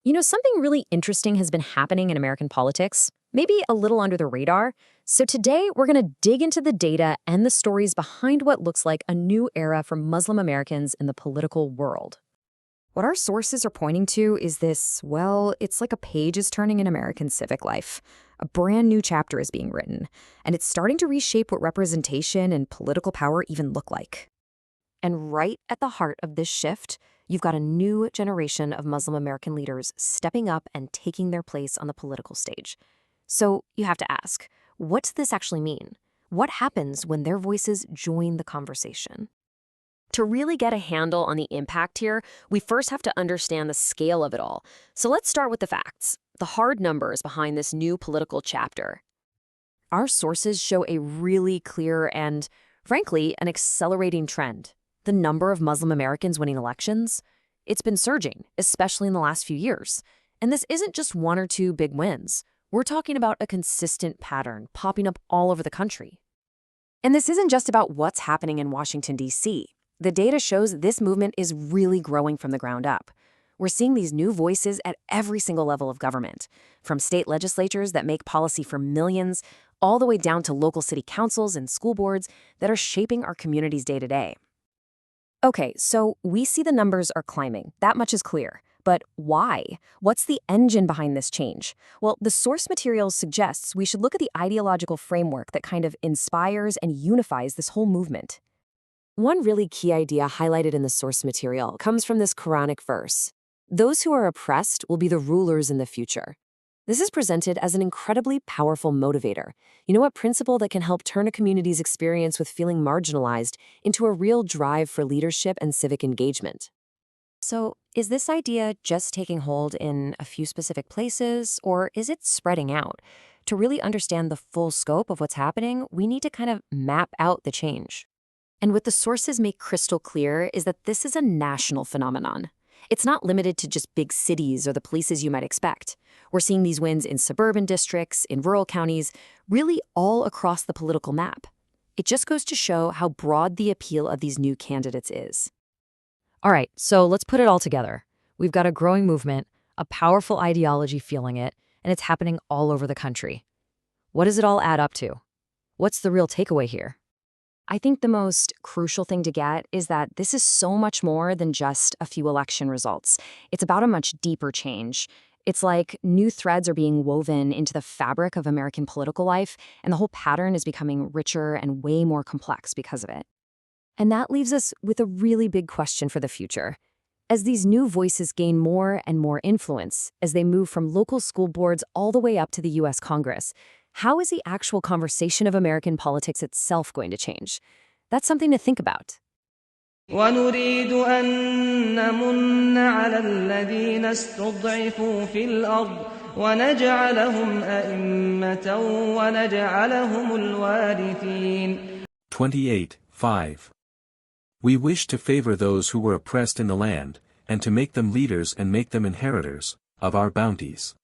Something really interesting has been happening in American politics, maybe a little under the radar. So today, we're going to dig into the data and the stories behind what looks like a new era for Muslim Americans in the political world. What our sources are pointing to is this, well, it's like a page is turning in American civic life. A brand new chapter is being written, and it's starting to reshape what representation and political power even look like. And right at the heart of this shift, you've got a new generation of Muslim American leaders stepping up and taking their place on the political stage. So you have to ask, what does this actually mean? What happens when their voices join the conversation? To really get a handle on the impact here, we first have to understand the scale of it all. So let's start with the facts, the hard numbers behind this new political chapter. Our sources show a really clear and, frankly, an accelerating trend. The number of Muslim Americans winning elections, it's been surging, especially in the last few years. And this isn't just one or two big wins. We're talking about a consistent pattern popping up all over the country. And this isn't just about what's happening in Washington, D.C. The data shows this movement is really growing from the ground up. We're seeing these new voices at every single level of government, from state legislatures that make policy for millions, all the way down to local city councils and school boards that are shaping our communities day to day. Okay, so we see the numbers are climbing. That much is clear. But why? What's the engine behind this change? Well, the source material suggests we should look at the ideological framework that kind of inspires and unifies this whole movement. One really key idea highlighted in the source material comes from this Quranic verse. Those who are oppressed will be the rulers in the future. This is presented as an incredibly powerful motivator. A principle that can help turn a community's experience with feeling marginalized into a real drive for leadership and civic engagement. So, is this idea just taking hold in a few specific places, or is it spreading out? To really understand the full scope of what's happening, we need to kind of map out the change. And what the sources make crystal clear is that this is a national phenomenon. It's not limited to just big cities or the places you might expect. We're seeing these wins in suburban districts, in rural counties, really all across the political map. It just goes to show how broad the appeal of these new candidates is. All right, so let's put it all together. We've got a growing movement, a powerful ideology fueling it, and it's happening all over the country. What does it all add up to? What's the real takeaway here? I think the most crucial thing to get is that this is so much more than just a few election results. It's about a much deeper change. It's like new threads are being woven into the fabric of American political life, and the whole pattern is becoming richer and way more complex because of it. And that leaves us with a really big question for the future. As these new voices gain more and more influence, as they move from local school boards all the way up to the U.S. Congress, how is the actual conversation of American politics itself going to change? That's something to think about. ونريد أن نمن على الذين استضعفوا في الأرض ونجعلهم أئمة ونجعلهم الوارثين. 28:5. We wish to favor those who were oppressed in the land, and to make them leaders and make them inheritors of our bounties.